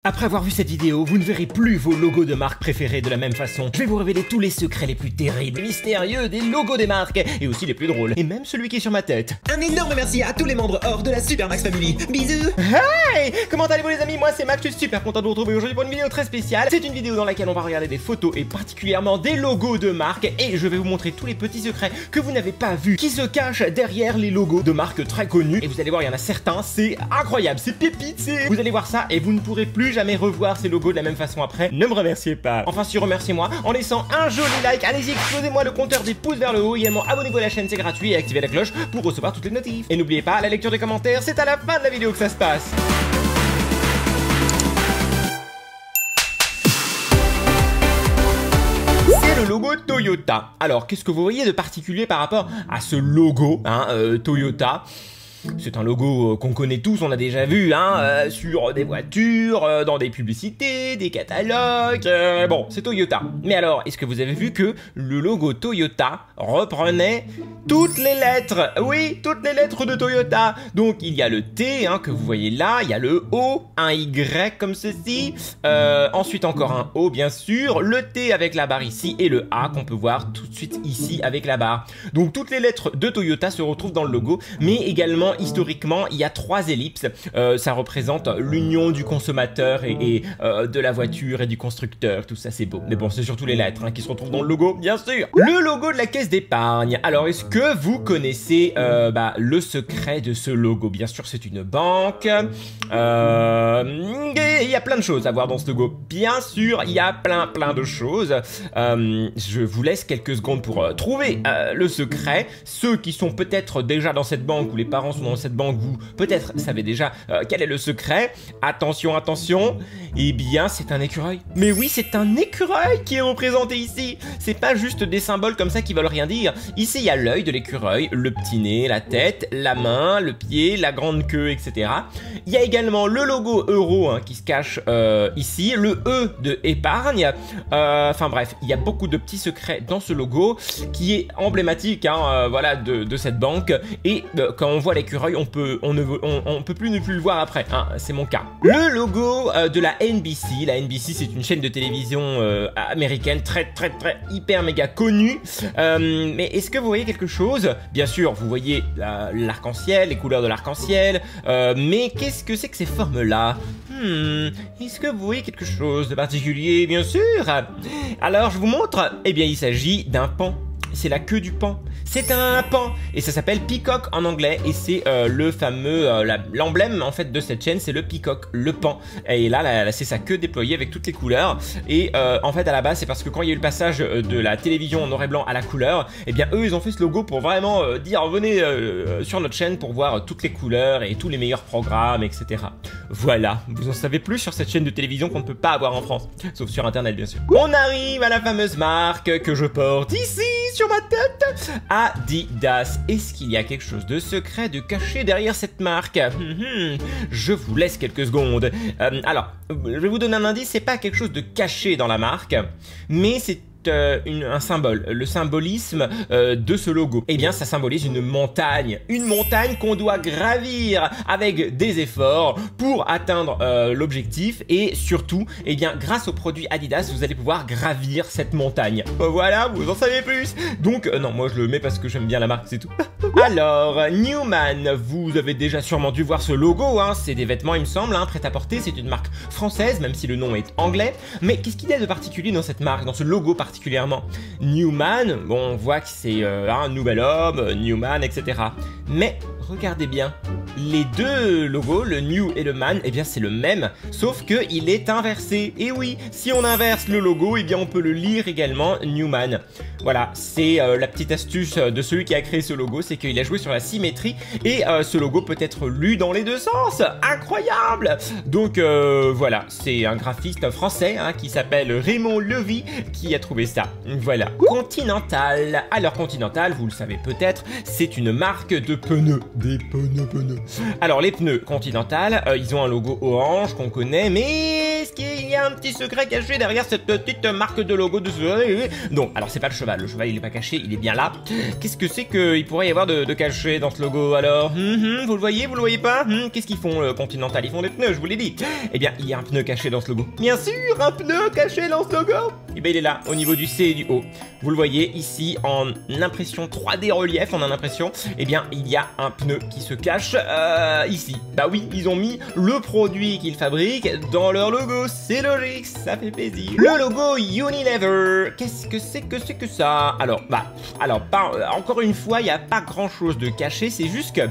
Après avoir vu cette vidéo, vous ne verrez plus vos logos de marque préférés de la même façon. Je vais vous révéler tous les secrets les plus terribles, mystérieux des logos des marques, et aussi les plus drôles, et même celui qui est sur ma tête. Un énorme merci à tous les membres hors de la Super Max Family. Bisous. Hey, comment allez-vous les amis? Moi c'est Max, je suis super content de vous retrouver aujourd'hui pour une vidéo très spéciale. C'est une vidéo dans laquelle on va regarder des photos et particulièrement des logos de marques, et je vais vous montrer tous les petits secrets que vous n'avez pas vus, qui se cachent derrière les logos de marques très connues. Et vous allez voir, il y en a certains, c'est incroyable, c'est pépite, vous allez voir ça, et vous ne pourrez plus jamais revoir ces logos de la même façon après. Ne me remerciez pas. Enfin si, remerciez-moi en laissant un joli like. Allez-y, explosez-moi le compteur des pouces vers le haut. Également abonnez-vous à la chaîne, c'est gratuit, et activez la cloche pour recevoir toutes les notifs. Et n'oubliez pas, la lecture des commentaires, c'est à la fin de la vidéo que ça se passe. C'est le logo Toyota. Alors qu'est-ce que vous voyez de particulier par rapport à ce logo Toyota? C'est un logo qu'on connaît tous, on a déjà vu sur des voitures, dans des publicités, des catalogues, bon, c'est Toyota. Mais alors, est-ce que vous avez vu que le logo Toyota reprenait toutes les lettres? Oui, toutes les lettres de Toyota. Donc, il y a le T que vous voyez là, il y a le O, un Y comme ceci, ensuite encore un O bien sûr, le T avec la barre ici et le A qu'on peut voir tout de suite ici avec la barre. Donc, toutes les lettres de Toyota se retrouvent dans le logo, mais également historiquement, il y a 3 ellipses. Ça représente l'union du consommateur et de la voiture et du constructeur. Tout ça, c'est beau. Mais bon, c'est surtout les lettres qui se retrouvent dans le logo, bien sûr. Le logo de la caisse d'épargne. Alors, est-ce que vous connaissez le secret de ce logo? Bien sûr, c'est une banque. Et il y a plein de choses à voir dans ce logo. Bien sûr, il y a plein de choses. Je vous laisse quelques secondes pour trouver le secret. Ceux qui sont peut-être déjà dans cette banque ou les parents sont dans cette banque, vous peut-être savez déjà quel est le secret. Attention, attention, eh bien c'est un écureuil. Mais oui, c'est un écureuil qui est représenté ici. C'est pas juste des symboles comme ça qui veulent rien dire. Ici il y a l'œil de l'écureuil, le petit nez, la tête, la main, le pied, la grande queue, etc. Il y a également le logo euro qui se cache ici, le E de épargne. Enfin bref, il y a beaucoup de petits secrets dans ce logo qui est emblématique voilà, de cette banque. Et quand on voit l'écureuil, on peut plus ne plus le voir après, c'est mon cas. Le logo de la NBC. La NBC, c'est une chaîne de télévision américaine très hyper méga connue. Mais est-ce que vous voyez quelque chose? Bien sûr, vous voyez l'arc-en-ciel, les couleurs de l'arc-en-ciel. Mais qu'est-ce que c'est que ces formes-là? Est-ce que vous voyez quelque chose de particulier? Bien sûr. Alors, je vous montre. Eh bien, il s'agit d'un paon. C'est la queue du paon. C'est un paon et ça s'appelle peacock en anglais, et c'est le fameux l'emblème en fait de cette chaîne, c'est le peacock, le paon. Et là c'est sa queue déployée avec toutes les couleurs. Et en fait à la base c'est parce que quand il y a eu le passage de la télévision en noir et blanc à la couleur, et bien eux ils ont fait ce logo pour vraiment dire venez sur notre chaîne pour voir toutes les couleurs et tous les meilleurs programmes, etc. Voilà, vous en savez plus sur cette chaîne de télévision qu'on ne peut pas avoir en France, sauf sur internet bien sûr. On arrive à la fameuse marque que je porte ici sur ma tête, Adidas. Est-ce qu'il y a quelque chose de secret, de caché derrière cette marque? Je vous laisse quelques secondes. Alors, je vais vous donner un indice, c'est pas quelque chose de caché dans la marque, mais c'est un symbole, le symbolisme de ce logo. Eh bien ça symbolise une montagne qu'on doit gravir avec des efforts pour atteindre l'objectif, et surtout eh bien grâce aux produits Adidas vous allez pouvoir gravir cette montagne. Voilà, vous en savez plus. Donc non, moi je le mets parce que j'aime bien la marque, c'est tout. Alors Newman, vous avez déjà sûrement dû voir ce logo, c'est des vêtements il me semble, prêt à porter. C'est une marque française même si le nom est anglais. Mais qu'est-ce qu'il y a de particulier dans cette marque, dans ce logo particulièrement? Newman, bon, on voit que c'est un nouvel homme, Newman, etc. Mais regardez bien, les deux logos, le New et le Man, eh bien c'est le même, sauf que il est inversé. Et oui, si on inverse le logo, eh bien on peut le lire également Newman. Voilà, c'est la petite astuce de celui qui a créé ce logo, c'est qu'il a joué sur la symétrie et ce logo peut être lu dans les deux sens. Incroyable! Donc voilà, c'est un graphiste français qui s'appelle Raymond Levy qui a trouvé ça. Voilà. Continental. Alors Continental, vous le savez peut-être, c'est une marque de pneus. Des pneus. Alors les pneus Continental, ils ont un logo orange qu'on connaît, mais ce qui est y a un petit secret caché derrière cette petite marque de logo de ce... Non, alors c'est pas le cheval il est pas caché, il est bien là. Qu'est-ce que c'est qu'il pourrait y avoir de caché dans ce logo alors? Vous le voyez pas? Qu'est-ce qu'ils font Continental? Ils font des pneus, je vous l'ai dit. Eh bien, il y a un pneu caché dans ce logo. Bien sûr, un pneu caché dans ce logo. Eh bien, il est là, au niveau du C et du O. Vous le voyez ici en impression 3D relief, on a l'impression. Eh bien, il y a un pneu qui se cache ici. Bah oui, ils ont mis le produit qu'ils fabriquent dans leur logo, c'est logique, ça fait plaisir. Le logo Unilever, qu'est-ce que c'est que ça? Alors, encore une fois, il n'y a pas grand chose de caché, c'est juste que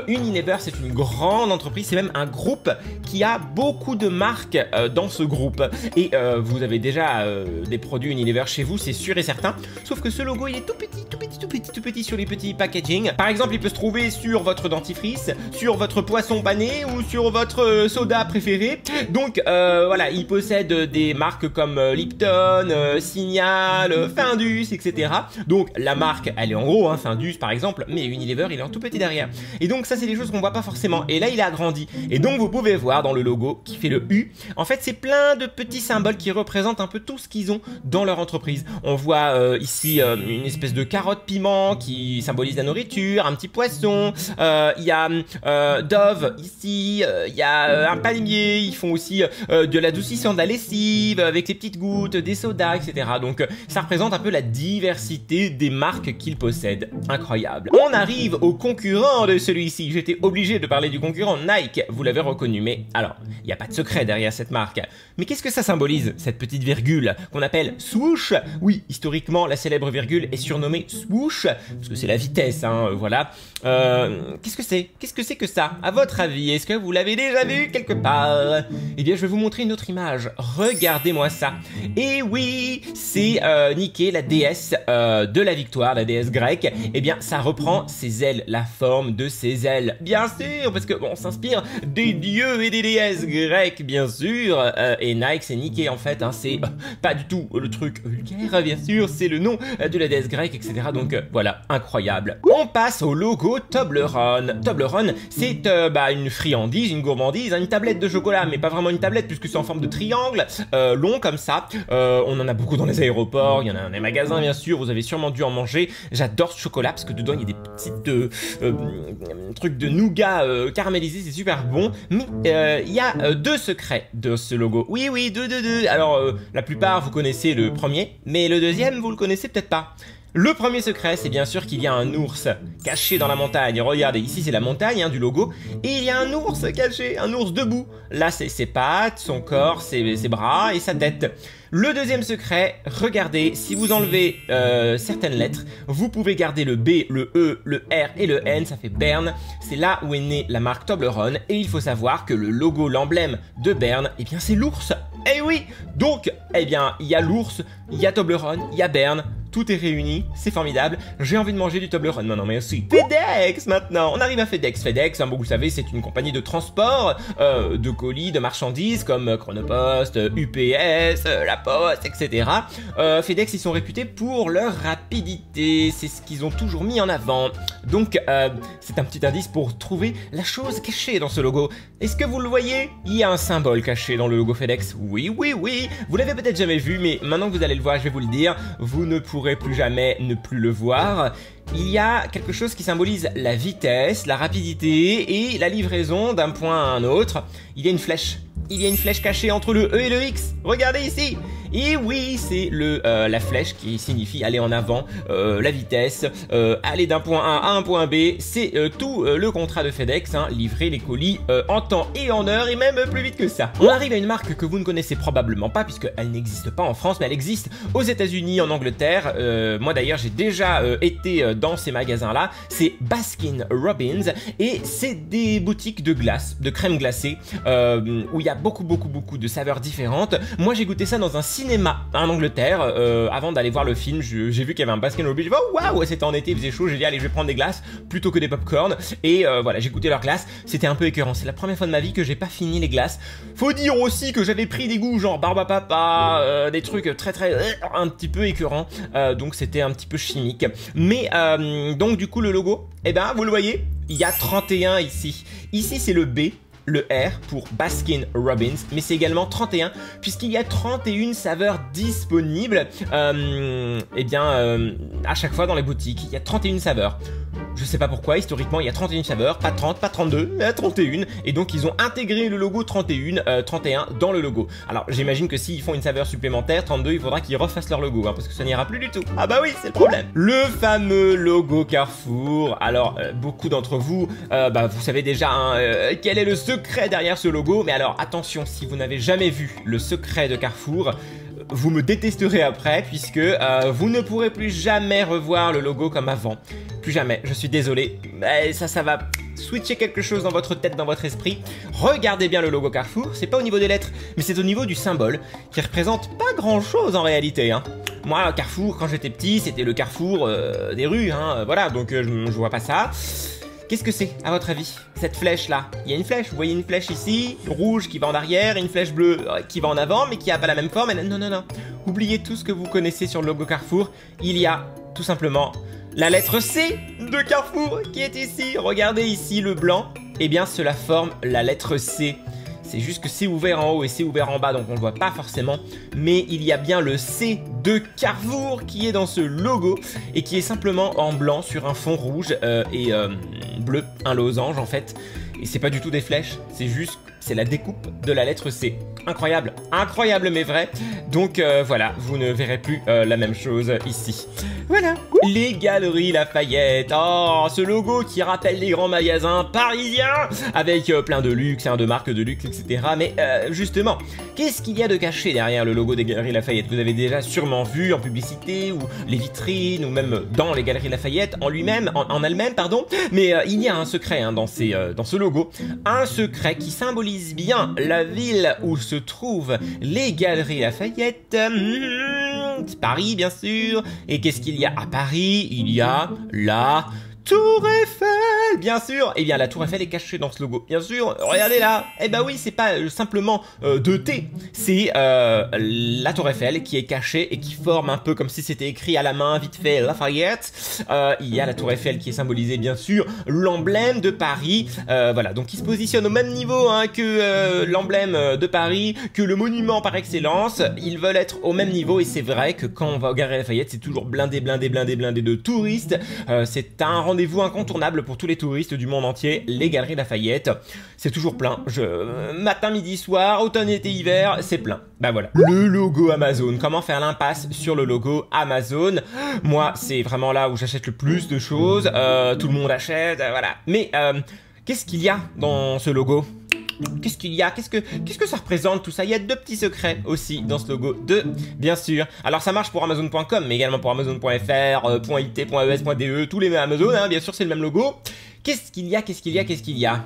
Unilever, c'est une grande entreprise, c'est même un groupe qui a beaucoup de marques dans ce groupe. Et vous avez déjà des produits Unilever chez vous, c'est sûr et certain. Sauf que ce logo, il est tout petit sur les petits packaging. Par exemple, il peut se trouver sur votre dentifrice, sur votre poisson pané ou sur votre soda préféré. Donc voilà, il possède des marques comme Lipton, Signal, Findus, etc. Donc la marque, elle est en gros, hein, Findus par exemple, mais Unilever, il est en tout petit derrière. Et donc ça, c'est des choses qu'on voit pas forcément. Et là, il a agrandi. Et donc vous pouvez voir dans le logo qui fait le U, en fait, c'est plein de petits symboles qui représentent un peu tout ce qu'ils ont dans leur entreprise. On voit ici une espèce de carotte piment qui symbolise la nourriture, un petit poisson, il y a Dove ici, il y a un palmier, ils font aussi de l'adoucissant de la lessive avec les petites gouttes, des sodas, etc. Donc ça représente un peu la diversité des marques qu'ils possèdent. Incroyable. On arrive au concurrent de celui-ci. J'étais obligé de parler du concurrent Nike, vous l'avez reconnu, mais alors, il n'y a pas de secret derrière cette marque. Mais qu'est-ce que ça symbolise, cette petite virgule qu'on appelle swoosh? Oui, historiquement, la célèbre virgule est surnommée swoosh, parce que c'est la vitesse, hein, voilà. Qu'est-ce que c'est? Qu'est-ce que c'est que ça? À votre avis, est-ce que vous l'avez déjà vu quelque part? Eh bien, je vais vous montrer une autre image. Regardez-moi ça. Et oui, c'est Nike, la déesse de la victoire, la déesse grecque. Eh bien, ça reprend ses ailes, la forme de ses ailes. Bien sûr, parce que bon, on s'inspire des dieux et des déesses grecques, bien sûr. Et Nike, c'est Nike en fait, hein, c'est pas du tout le truc vulgaire, bien sûr, c'est le nom de la déesse grecque, etc. Donc voilà, incroyable. On passe au logo Toblerone. Toblerone, c'est une friandise, une gourmandise, hein, une tablette de chocolat, mais pas vraiment une tablette puisque c'est en forme de triangle, long comme ça. On en a beaucoup dans les aéroports, il y en a dans les magasins bien sûr, vous avez sûrement dû en manger. J'adore ce chocolat parce que dedans il y a des petites trucs de nougat caramélisés, c'est super bon. Mais il y a deux secrets de ce logo. Oui, deux. Alors la plupart vous connaissez le premier, mais le deuxième vous le connaissez peut-être pas. Le premier secret, c'est bien sûr qu'il y a un ours caché dans la montagne. Regardez, ici c'est la montagne hein, du logo. Et il y a un ours caché, un ours debout. Là, c'est ses pattes, son corps, ses bras et sa tête. Le deuxième secret, regardez, si vous enlevez certaines lettres, vous pouvez garder le B, le E, le R et le N, ça fait Bern. C'est là où est née la marque Toblerone. Et il faut savoir que le logo, l'emblème de Bern, eh bien c'est l'ours. Eh oui! Donc, eh bien, il y a l'ours, il y a Toblerone, il y a Bern. Tout est réuni, c'est formidable. J'ai envie de manger du Toblerone maintenant, mais aussi FedEx maintenant. On arrive à FedEx. FedEx, hein, bon, vous savez, c'est une compagnie de transport de colis, de marchandises comme Chronopost, UPS, La Poste, etc. FedEx, ils sont réputés pour leur rapidité. C'est ce qu'ils ont toujours mis en avant. Donc, c'est un petit indice pour trouver la chose cachée dans ce logo. Est-ce que vous le voyez? Il y a un symbole caché dans le logo FedEx. Oui. Vous l'avez peut-être jamais vu, mais maintenant que vous allez le voir, je vais vous le dire. Vous ne pourrez plus jamais ne plus le voir. Il y a quelque chose qui symbolise la vitesse, la rapidité et la livraison d'un point à un autre. Il y a une flèche. Il y a une flèche cachée entre le E et le X. Regardez ici. Et oui, c'est la flèche qui signifie aller en avant, la vitesse, aller d'un point A à un point B. C'est tout le contrat de FedEx, hein, livrer les colis en temps et en heure et même plus vite que ça. On arrive à une marque que vous ne connaissez probablement pas puisqu'elle n'existe pas en France, mais elle existe aux États-Unis, en Angleterre. Moi d'ailleurs, j'ai déjà été dans ces magasins-là. C'est Baskin Robbins et c'est des boutiques de glace, de crème glacée, où il y a beaucoup de saveurs différentes. Moi, j'ai goûté ça dans un cinéma en Angleterre avant d'aller voir le film. J'ai vu qu'il y avait un Baskin Robbins. Oh waouh, c'était en été, il faisait chaud. J'ai dit allez, je vais prendre des glaces plutôt que des popcorn. Et voilà, j'ai goûté leurs glaces. C'était un peu écœurant. C'est la première fois de ma vie que j'ai pas fini les glaces. Faut dire aussi que j'avais pris des goûts genre barbe à papa, des trucs très un petit peu écœurants. Donc c'était un petit peu chimique. Mais donc du coup le logo, eh ben vous le voyez, il y a 31 ici. Ici c'est le B. le R pour Baskin Robbins, mais c'est également 31, puisqu'il y a 31 saveurs disponibles, à chaque fois dans les boutiques, il y a 31 saveurs. Je sais pas pourquoi, historiquement, il y a 31 saveurs, pas 30, pas 32, mais 31, et donc ils ont intégré le logo 31 dans le logo. Alors, j'imagine que s'ils font une saveur supplémentaire, 32, il faudra qu'ils refassent leur logo, hein, parce que ça n'ira plus du tout. Ah bah oui, c'est le problème. Le fameux logo Carrefour. Alors, beaucoup d'entre vous, vous savez déjà quel est le secret derrière ce logo, mais alors attention, si vous n'avez jamais vu le secret de Carrefour, vous me détesterez après, puisque vous ne pourrez plus jamais revoir le logo comme avant. Plus jamais, je suis désolé, mais ça va switcher quelque chose dans votre tête, dans votre esprit. Regardez bien le logo Carrefour, c'est pas au niveau des lettres, mais c'est au niveau du symbole, qui représente pas grand chose en réalité, hein. Moi, Carrefour, quand j'étais petit, c'était le carrefour des rues, hein, voilà, donc je vois pas ça. Qu'est-ce que c'est, à votre avis, cette flèche-là? Il y a une flèche, vous voyez une flèche ici, rouge qui va en arrière, et une flèche bleue qui va en avant, mais qui n'a pas la même forme. Non, non, non. Oubliez tout ce que vous connaissez sur le logo Carrefour. Il y a, tout simplement, la lettre C de Carrefour qui est ici. Regardez ici le blanc. Eh bien, cela forme la lettre C. C'est juste que c'est ouvert en haut et c'est ouvert en bas, donc on ne voit pas forcément. Mais il y a bien le C de Carrefour qui est dans ce logo et qui est simplement en blanc sur un fond rouge et bleu, un losange en fait. Et c'est pas du tout des flèches, c'est juste, c'est la découpe de la lettre C. Incroyable, incroyable mais vrai. Donc voilà, vous ne verrez plus la même chose ici. Voilà, les Galeries Lafayette. Oh, ce logo qui rappelle les grands magasins parisiens avec plein de luxe, de marques de luxe, etc. Mais justement, qu'est-ce qu'il y a de caché derrière le logo des Galeries Lafayette? Vous avez déjà sûrement vu en publicité ou les vitrines ou même dans les Galeries Lafayette en lui-même, en elle-même, pardon. Mais il y a un secret dans ce logo, un secret qui symbolise bien la ville où se trouvent les Galeries Lafayette. Paris, bien sûr. Et qu'est-ce qu'il y a à Paris? Il y a la Tour Eiffel, bien sûr. Eh bien, la Tour Eiffel est cachée dans ce logo, bien sûr. Regardez là. Eh ben oui, c'est pas simplement 2T. C'est la Tour Eiffel qui est cachée et qui forme un peu comme si c'était écrit à la main, vite fait, Lafayette. Il y a la Tour Eiffel qui est symbolisée, bien sûr, l'emblème de Paris. Voilà, donc il se positionne au même niveau que l'emblème de Paris, que le monument par excellence. Ils veulent être au même niveau et c'est vrai que quand on va au Galeries Lafayette, c'est toujours blindé de touristes. C'est un rendez-vous incontournable pour tous les touristes du monde entier, les Galeries Lafayette. C'est toujours plein. Matin, midi, soir, automne, été, hiver, c'est plein. Bah voilà. Le logo Amazon. Comment faire l'impasse sur le logo Amazon? Moi, c'est vraiment là où j'achète le plus de choses. Tout le monde achète, voilà. Mais qu'est-ce qu'il y a dans ce logo? Qu'est-ce qu'il y a? Qu'est-ce que ça représente tout ça? Il y a deux petits secrets aussi dans ce logo. Bien sûr. Alors ça marche pour Amazon.com, mais également pour Amazon.fr, .it, .es, .de, tous les Amazon, hein, bien sûr c'est le même logo. Qu'est-ce qu'il y a?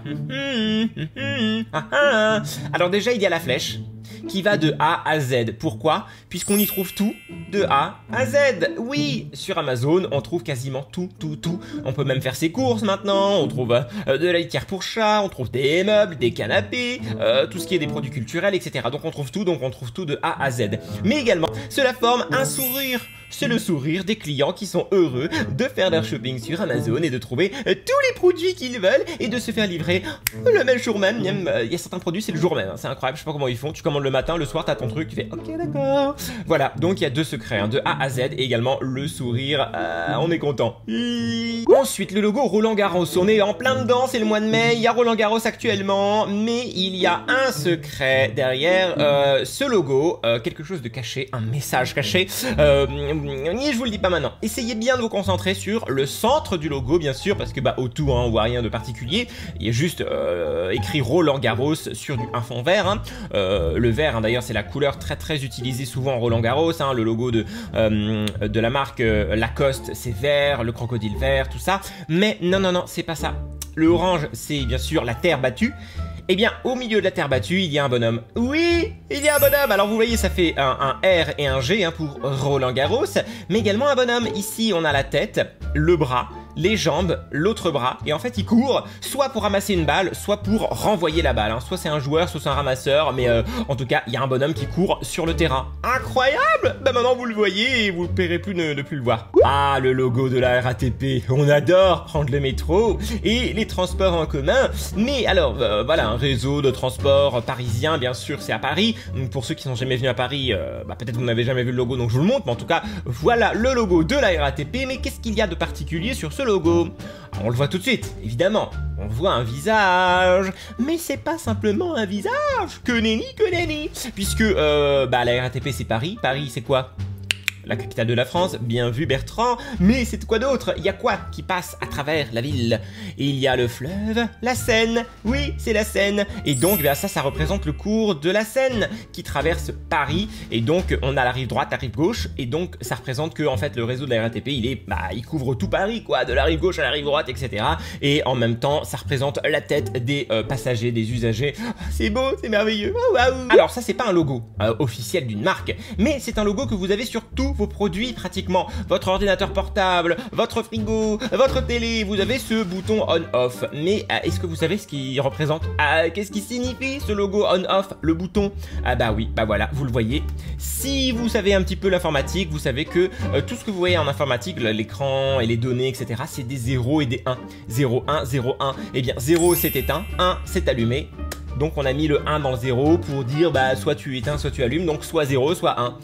Alors déjà il y a la flèche qui va de A à Z. Pourquoi? Puisqu'on y trouve tout de A à Z. Oui, sur Amazon, on trouve quasiment tout. On peut même faire ses courses maintenant, on trouve de la litière pour chat, on trouve des meubles, des canapés, tout ce qui est des produits culturels, etc. Donc on trouve tout de A à Z. Mais également, cela forme un sourire. C'est le sourire des clients qui sont heureux de faire leur shopping sur Amazon et de trouver tous les produits qu'ils veulent et de se faire livrer le même jour même. Il y a certains produits, c'est le jour même. Hein. C'est incroyable, je sais pas comment ils font. Tu commandes le matin, le soir, t'as ton truc, tu fais ok, d'accord. Voilà, donc il y a deux secrets, hein, de A à Z et également le sourire. On est content. Ensuite, le logo Roland Garros. On est en plein dedans, c'est le mois de mai. Il y a Roland Garros actuellement, mais il y a un secret derrière ce logo, quelque chose de caché, un message caché. Je vous le dis pas maintenant. Essayez bien de vous concentrer sur le centre du logo, bien sûr, parce que autour, hein, on voit rien de particulier. Il y a juste écrit Roland Garros sur un fond vert. Hein. Le vert, hein, d'ailleurs, c'est la couleur très utilisée souvent en Roland Garros. Hein. Le logo de la marque Lacoste, c'est vert, le crocodile vert, tout ça. Mais non, c'est pas ça. Le orange, c'est bien sûr la terre battue. Eh bien, au milieu de la terre battue, il y a un bonhomme. Oui, il y a un bonhomme. Alors, vous voyez, ça fait un R et un G hein, pour Roland Garros, mais également un bonhomme. Ici, on a la tête, le bras les jambes, l'autre bras, et en fait il court soit pour ramasser une balle, soit pour renvoyer la balle, hein. Soit c'est un joueur, soit c'est un ramasseur, mais en tout cas il y a un bonhomme qui court sur le terrain. Incroyable! Bah maintenant vous le voyez et vous ne paierez plus de plus le voir. Ah, le logo de la RATP, on adore prendre le métro et les transports en commun, mais alors voilà, un réseau de transport parisien, bien sûr c'est à Paris. Pour ceux qui sont jamais venus à Paris, peut-être vous n'avez jamais vu le logo donc je vous le montre, mais en tout cas voilà le logo de la RATP. Mais qu'est-ce qu'il y a de particulier sur ce logo? Alors, on le voit tout de suite, évidemment, on voit un visage, mais c'est pas simplement un visage, que nenni, puisque la RATP c'est Paris. Paris c'est quoi? La capitale de la France, bien vu Bertrand, mais c'est quoi d'autre? Il y a quoi qui passe à travers la ville? Il y a le fleuve, la Seine, oui c'est la Seine, et donc ça représente le cours de la Seine qui traverse Paris, et donc on a la rive droite, la rive gauche, et donc ça représente que en fait le réseau de la RATP il couvre tout Paris quoi, de la rive gauche à la rive droite, etc. Et en même temps ça représente la tête des passagers, des usagers. C'est beau, c'est merveilleux, waouh. Alors ça c'est pas un logo officiel d'une marque, mais c'est un logo que vous avez sur tous vos produits pratiquement, votre ordinateur portable, votre frigo, votre télé, vous avez ce bouton on-off. Mais est-ce que vous savez ce qu'il représente? Qu'est-ce qui signifie ce logo on-off, le bouton? Ah bah oui, bah voilà, vous le voyez. Si vous savez un petit peu l'informatique, vous savez que tout ce que vous voyez en informatique, l'écran et les données, etc., c'est des 0 et des 1. 0, 1, 0, 1. Eh bien 0 c'est éteint, 1 c'est allumé. Donc on a mis le 1 dans le 0 pour dire soit tu éteins, soit tu allumes, donc soit 0, soit 1.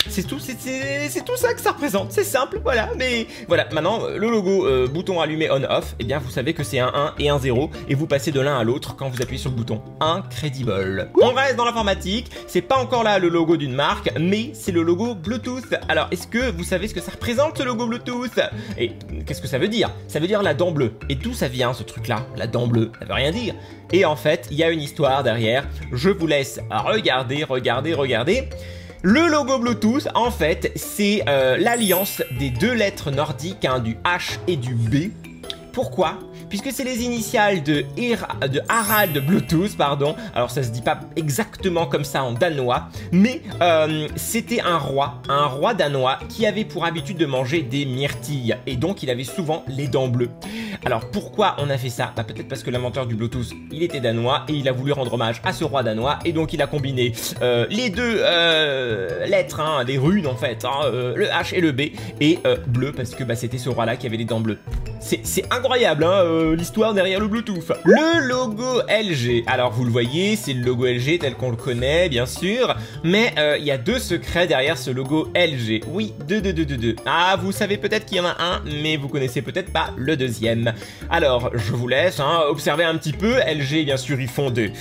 C'est tout ça que ça représente, c'est simple, voilà, mais voilà, maintenant, le logo bouton allumé on-off, eh bien vous savez que c'est un 1 et un 0, et vous passez de l'un à l'autre quand vous appuyez sur le bouton. Incredible. On reste dans l'informatique, c'est pas encore là le logo d'une marque, mais c'est le logo Bluetooth. Alors, est-ce que vous savez ce que ça représente, ce logo Bluetooth? Et qu'est-ce que ça veut dire? Ça veut dire la dent bleue. Et d'où ça vient, ce truc-là? La dent bleue, ça veut rien dire. Et en fait, il y a une histoire derrière, je vous laisse regarder. Le logo Bluetooth, en fait, c'est l'alliance des deux lettres nordiques, hein, du H et du B. Pourquoi? Puisque c'est les initiales de Harald Bluetooth, pardon. Alors ça se dit pas exactement comme ça en danois, mais c'était un roi danois qui avait pour habitude de manger des myrtilles, et donc il avait souvent les dents bleues. Alors pourquoi on a fait ça? Peut-être parce que l'inventeur du Bluetooth, il était danois, et il a voulu rendre hommage à ce roi danois, et donc il a combiné les deux lettres, hein, des runes en fait, hein, le H et le B, et bleu, parce que c'était ce roi-là qui avait les dents bleues. C'est incroyable, hein, l'histoire derrière le Bluetooth. Le logo LG. Alors vous le voyez, c'est le logo LG tel qu'on le connaît, bien sûr. Mais il y a deux secrets derrière ce logo LG. Oui, deux. Ah, vous savez peut-être qu'il y en a un, mais vous connaissez peut-être pas le deuxième. Alors, je vous laisse observer un petit peu. LG, bien sûr, ils font des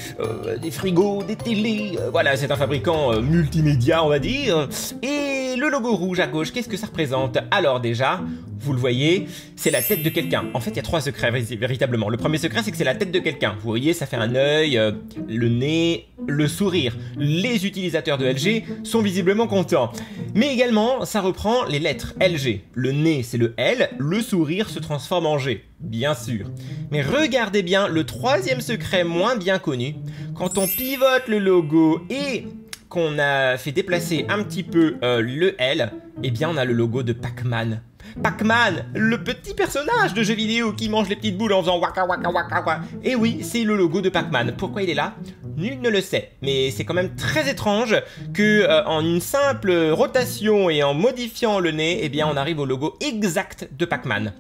frigos, des télés. Voilà, c'est un fabricant multimédia, on va dire. Et le logo rouge à gauche, qu'est-ce que ça représente? Alors déjà, vous le voyez, c'est la tête de quelqu'un. En fait, il y a trois secrets, véritablement. Le premier secret, c'est que c'est la tête de quelqu'un. Vous voyez, ça fait un œil, le nez, le sourire. Les utilisateurs de LG sont visiblement contents. Mais également, ça reprend les lettres LG. Le nez, c'est le L, le sourire se transforme en G, bien sûr. Mais regardez bien le troisième secret moins bien connu. Quand on pivote le logo et qu'on a fait déplacer un petit peu le L, eh bien, on a le logo de Pac-Man. Pac-Man, le petit personnage de jeu vidéo qui mange les petites boules en faisant waka waka waka waka. Et oui, c'est le logo de Pac-Man. Pourquoi il est là? Nul ne le sait. Mais c'est quand même très étrange que en une simple rotation et en modifiant le nez, eh bien on arrive au logo exact de Pac-Man.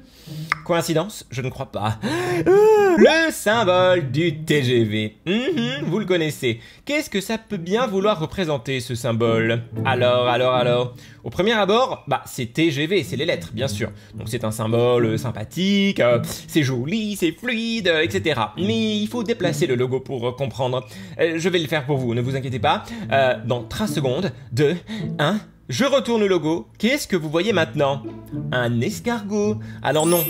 Coïncidence? Je ne crois pas. Le symbole du TGV. Vous le connaissez. Qu'est-ce que ça peut bien vouloir représenter, ce symbole? Alors. Au premier abord, c'est TGV, c'est les lettres, bien sûr. Donc c'est un symbole sympathique, c'est joli, c'est fluide, etc. Mais il faut déplacer le logo pour comprendre. Je vais le faire pour vous, ne vous inquiétez pas. Dans 3 secondes, 2, 1... Je retourne le logo. Qu'est-ce que vous voyez maintenant? Un escargot. Alors non,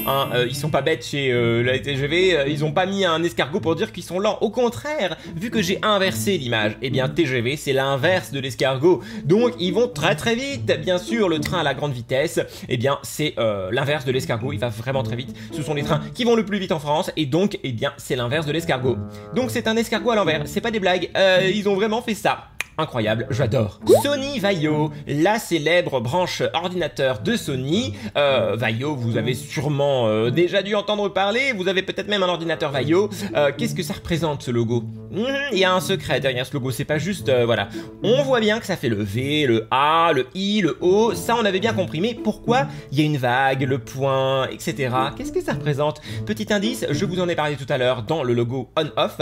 ils sont pas bêtes chez la TGV, ils ont pas mis un escargot pour dire qu'ils sont lents. Au contraire, vu que j'ai inversé l'image, eh bien TGV c'est l'inverse de l'escargot. Donc ils vont très très vite. Bien sûr, le train à la grande vitesse, eh bien c'est l'inverse de l'escargot, il va vraiment très vite. Ce sont les trains qui vont le plus vite en France, et donc eh bien c'est l'inverse de l'escargot. Donc c'est un escargot à l'envers, c'est pas des blagues, ils ont vraiment fait ça. incroyable, j'adore. Sony Vaio, la célèbre branche ordinateur de Sony. Vaio, vous avez sûrement déjà dû entendre parler, vous avez peut-être même un ordinateur Vaio. Qu'est-ce que ça représente ce logo? Il y a un secret derrière ce logo, c'est pas juste, voilà. On voit bien que ça fait le V, le A, le I, le O, ça on avait bien compris, mais pourquoi il y a une vague, le point, etc. Qu'est-ce que ça représente? Petit indice, je vous en ai parlé tout à l'heure dans le logo on-off.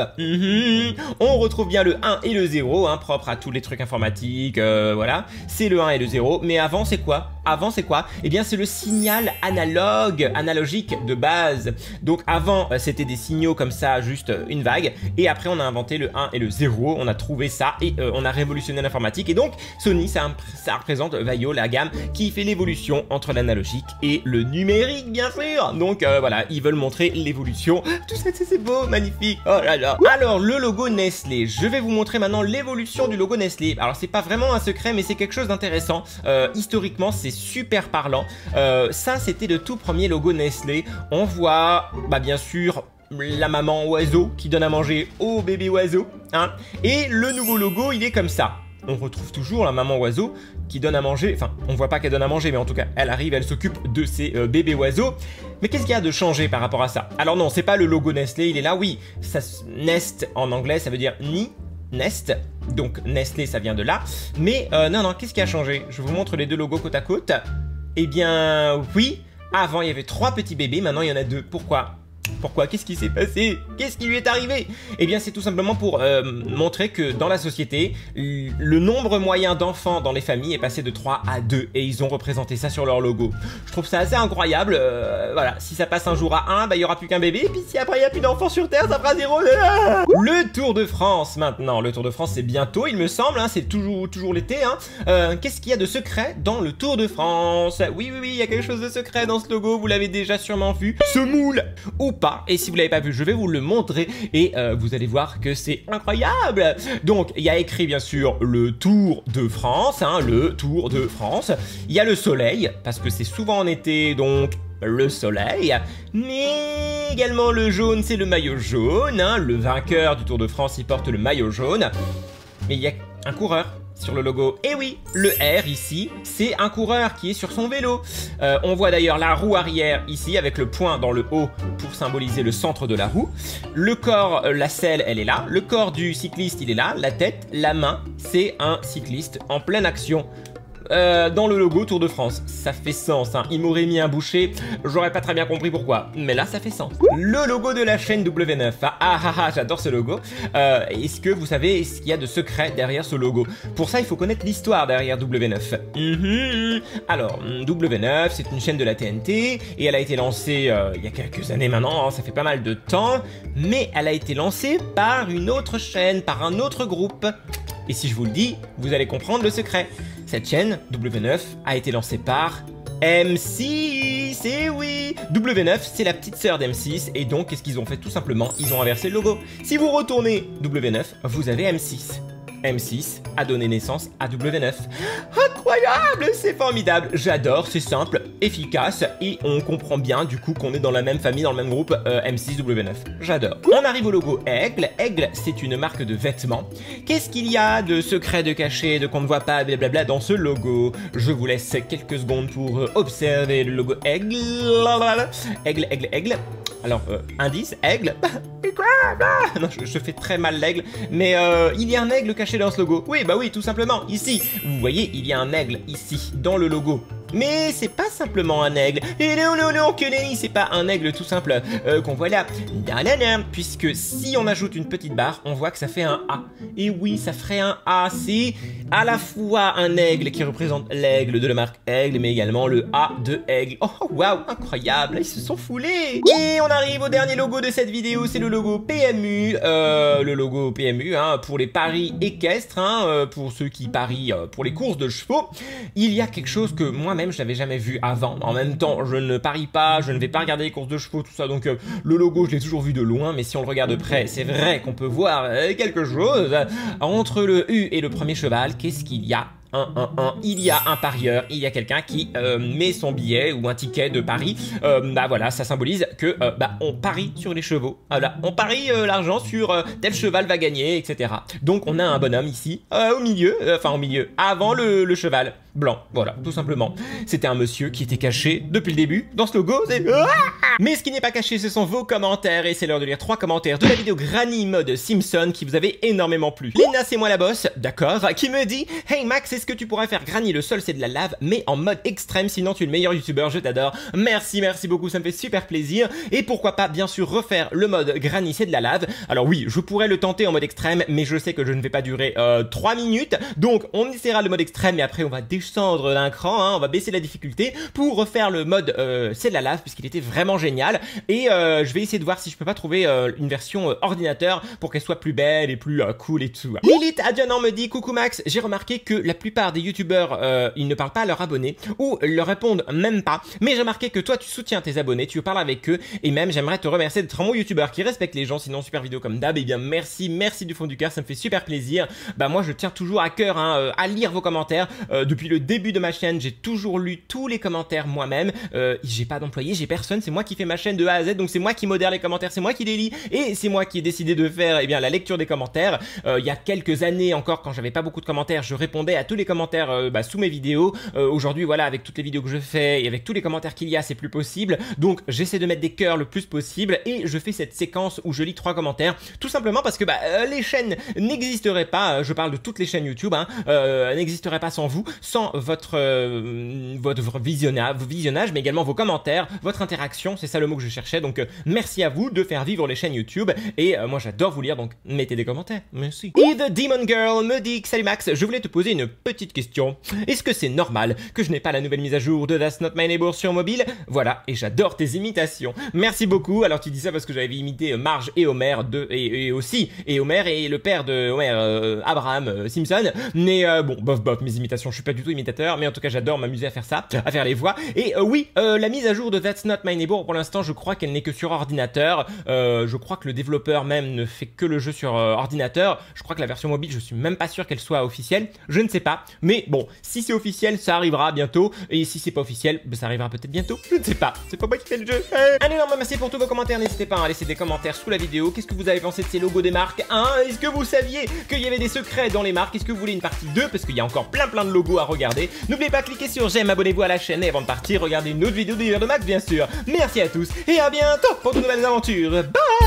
On retrouve bien le 1 et le 0, hein, propre à tous les trucs informatiques, voilà. C'est le 1 et le 0, mais avant c'est quoi? Avant c'est quoi? Eh bien c'est le signal analogique de base. Donc avant c'était des signaux comme ça, juste une vague, et après on a inventé le 1 et le 0, on a trouvé ça et on a révolutionné l'informatique. Et donc Sony, ça représente Vaio, la gamme qui fait l'évolution entre l'analogique et le numérique, bien sûr. Donc voilà, ils veulent montrer l'évolution. Tout ça, c'est beau, magnifique. Oh là là. Alors le logo Nestlé, je vais vous montrer maintenant l'évolution du logo Nestlé. Alors c'est pas vraiment un secret, mais c'est quelque chose d'intéressant. Historiquement, c'est super parlant. Ça, c'était le tout premier logo Nestlé. On voit, bah bien sûr, la maman oiseau qui donne à manger au bébé oiseau, hein. Et le nouveau logo, il est comme ça. On retrouve toujours la maman oiseau qui donne à manger, enfin, on voit pas qu'elle donne à manger, mais en tout cas, elle arrive, elle s'occupe de ses bébés oiseaux. Mais qu'est-ce qu'il y a de changé par rapport à ça? Alors non, c'est pas le logo Nestlé, il est là, oui, ça, Nest en anglais, ça veut dire ni, Nest, donc Nestlé, ça vient de là. Mais non, qu'est-ce qui a changé? Je vous montre les deux logos côte à côte. Eh bien, oui, avant il y avait 3 petits bébés, maintenant il y en a 2. Pourquoi? Pourquoi? Qu'est-ce qui s'est passé? Qu'est-ce qui lui est arrivé? Eh bien, c'est tout simplement pour montrer que dans la société, le nombre moyen d'enfants dans les familles est passé de 3 à 2 et ils ont représenté ça sur leur logo. Je trouve ça assez incroyable. Voilà, si ça passe un jour à 1, bah il y aura plus qu'un bébé, et puis si après il n'y a plus d'enfants sur Terre, ça fera 0. Le Tour de France maintenant. Le Tour de France, c'est bientôt, il me semble, hein, c'est toujours l'été. Hein. Qu'est-ce qu'il y a de secret dans le Tour de France? Oui, il y a quelque chose de secret dans ce logo, vous l'avez déjà sûrement vu. Ce moule ou pas. Et si vous l'avez pas vu, je vais vous le montrer et vous allez voir que c'est incroyable. Donc il y a écrit bien sûr le Tour de France, hein, le Tour de France. Il y a le soleil parce que c'est souvent en été, donc le soleil, mais également le jaune, c'est le maillot jaune, hein. Le vainqueur du Tour de France, il porte le maillot jaune. Mais il y a un coureur sur le logo. Et oui, le R ici, c'est un coureur qui est sur son vélo. On voit d'ailleurs la roue arrière ici avec le point dans le haut pour symboliser le centre de la roue. Le corps, la selle, elle est là. Le corps du cycliste, il est là. La tête, la main, c'est un cycliste en pleine action. Dans le logo Tour de France, ça fait sens, hein. Il m'aurait mis un boucher, j'aurais pas très bien compris pourquoi, mais là ça fait sens. Le logo de la chaîne W9, j'adore ce logo. Est-ce que vous savez ce qu'il y a de secret derrière ce logo? Pour ça il faut connaître l'histoire derrière W9. Alors W9, c'est une chaîne de la TNT et elle a été lancée il y a quelques années maintenant, hein, ça fait pas mal de temps, mais elle a été lancée par une autre chaîne, par un autre groupe. Et si je vous le dis, vous allez comprendre le secret. Cette chaîne, W9, a été lancée par M6, et oui! W9, c'est la petite sœur d'M6, et donc, qu'est-ce qu'ils ont fait? Tout simplement, ils ont inversé le logo. Si vous retournez W9, vous avez M6. M6 a donné naissance à W9. Incroyable, c'est formidable, j'adore, c'est simple, efficace et on comprend bien du coup qu'on est dans la même famille, dans le même groupe M6 W9. J'adore. On arrive au logo Aigle. Aigle, c'est une marque de vêtements. Qu'est-ce qu'il y a de secret, de caché, de qu'on ne voit pas, blablabla dans ce logo? Je vous laisse quelques secondes pour observer le logo Aigle. Aigle. Alors, indice, aigle. Non, je fais très mal l'aigle, mais il y a un aigle caché dans ce logo. Oui, bah oui, tout simplement, ici. Vous voyez, il y a un aigle ici, dans le logo. Mais c'est pas simplement un aigle. Et non, que nenni, c'est pas un aigle tout simple qu'on voit là. Puisque si on ajoute une petite barre, on voit que ça fait un A. Et oui, ça ferait un A. C'est à la fois un aigle qui représente l'aigle de la marque Aigle, mais également le A de Aigle. Oh, waouh, incroyable, ils se sont foulés. Et on arrive au dernier logo de cette vidéo, c'est le logo PMU. Le logo PMU, hein, pour les paris équestres, hein, pour ceux qui parient pour les courses de chevaux. Il y a quelque chose que moi-même je n'avais jamais vu avant. En même temps, je ne parie pas, je ne vais pas regarder les courses de chevaux, tout ça, donc le logo je l'ai toujours vu de loin, mais si on le regarde de près, c'est vrai qu'on peut voir quelque chose. Entre le U et le premier cheval, qu'est-ce qu'il y a? il y a un parieur, il y a quelqu'un qui met son billet ou un ticket de pari. Bah voilà, ça symbolise que bah on parie sur les chevaux. Voilà, on parie l'argent sur tel cheval va gagner, etc. Donc on a un bonhomme ici, au milieu, avant le cheval blanc. Voilà, tout simplement. C'était un monsieur qui était caché depuis le début dans ce logo. Mais ce qui n'est pas caché, ce sont vos commentaires. Et c'est l'heure de lire 3 commentaires de la vidéo Granny mode Simpson qui vous avait énormément plu. Lina, c'est moi la boss, d'accord, qui me dit: Hey Max, est-ce que tu pourrais faire Granny le sol c'est de la lave, mais en mode extrême, sinon tu es le meilleur youtubeur, je t'adore. Merci beaucoup, ça me fait super plaisir. Et pourquoi pas, bien sûr, refaire le mode Granny c'est de la lave. Alors oui, je pourrais le tenter en mode extrême, mais je sais que je ne vais pas durer 3 minutes. Donc on essaiera le mode extrême et après on va descendre d'un cran, hein, on va baisser la difficulté pour refaire le mode c'est de la lave, puisqu'il était vraiment génial. Et je vais essayer de voir si je peux pas trouver une version ordinateur pour qu'elle soit plus belle et plus cool et tout. Lilith Adjanan me dit: Coucou Max, j'ai remarqué que la plupart des youtubeurs ils ne parlent pas à leurs abonnés ou leur répondent même pas, mais j'ai remarqué que toi tu soutiens tes abonnés, tu parles avec eux, et même j'aimerais te remercier d'être un bon youtubeur qui respecte les gens. Sinon super vidéo comme d'hab. Et bien merci du fond du cœur, ça me fait super plaisir. Bah moi je tiens toujours à cœur hein, à lire vos commentaires. Depuis le début de ma chaîne j'ai toujours lu tous les commentaires moi-même. J'ai pas d'employé, j'ai personne, c'est moi qui fais ma chaîne de A à Z, donc c'est moi qui modère les commentaires, c'est moi qui les lis, et c'est moi qui ai décidé de faire bien la lecture des commentaires. Il y a quelques années encore, quand j'avais pas beaucoup de commentaires, je répondais à tous les commentaires sous mes vidéos. Aujourd'hui voilà, avec toutes les vidéos que je fais et avec tous les commentaires qu'il y a, c'est plus possible, donc j'essaie de mettre des cœurs le plus possible, et je fais cette séquence où je lis 3 commentaires, tout simplement parce que les chaînes n'existeraient pas, je parle de toutes les chaînes YouTube, hein, n'existeraient pas sans vous, sans votre visionnage, mais également vos commentaires, votre interaction, c'est ça le mot que je cherchais. Donc merci à vous de faire vivre les chaînes YouTube, et moi j'adore vous lire, donc mettez des commentaires, merci. Et The Demon Girl me dit: Salut Max, je voulais te poser une petite question. Est-ce que c'est normal que je n'ai pas la nouvelle mise à jour de That's Not My Neighbor sur mobile? Voilà, et j'adore tes imitations. Merci beaucoup. Alors tu dis ça parce que j'avais imité Marge et Homer et Homer et le père de Homer, Abraham Simpson. Mais bon, bof, mes imitations, je suis pas du tout imitateur, mais en tout cas j'adore m'amuser à faire ça, à faire les voix. Et oui, la mise à jour de That's Not My Neighbor, pour l'instant je crois qu'elle n'est que sur ordinateur. Je crois que le développeur même ne fait que le jeu sur ordinateur. Je crois que la version mobile, je suis même pas sûr qu'elle soit officielle, je ne sais pas. Mais bon, si c'est officiel, ça arrivera bientôt, et si c'est pas officiel, ça arrivera peut-être bientôt, je ne sais pas, c'est pas moi qui fais le jeu. Un énorme merci pour tous vos commentaires, n'hésitez pas à laisser des commentaires sous la vidéo. Qu'est-ce que vous avez pensé de ces logos des marques, hein? Est-ce que vous saviez qu'il y avait des secrets dans les marques? Est-ce que vous voulez une partie 2, parce qu'il y a encore plein de logos à regarder? N'oubliez pas de cliquer sur j'aime, abonnez-vous à la chaîne, et avant de partir, regardez une autre vidéo de Max bien sûr. Merci à tous, et à bientôt pour de nouvelles aventures, bye.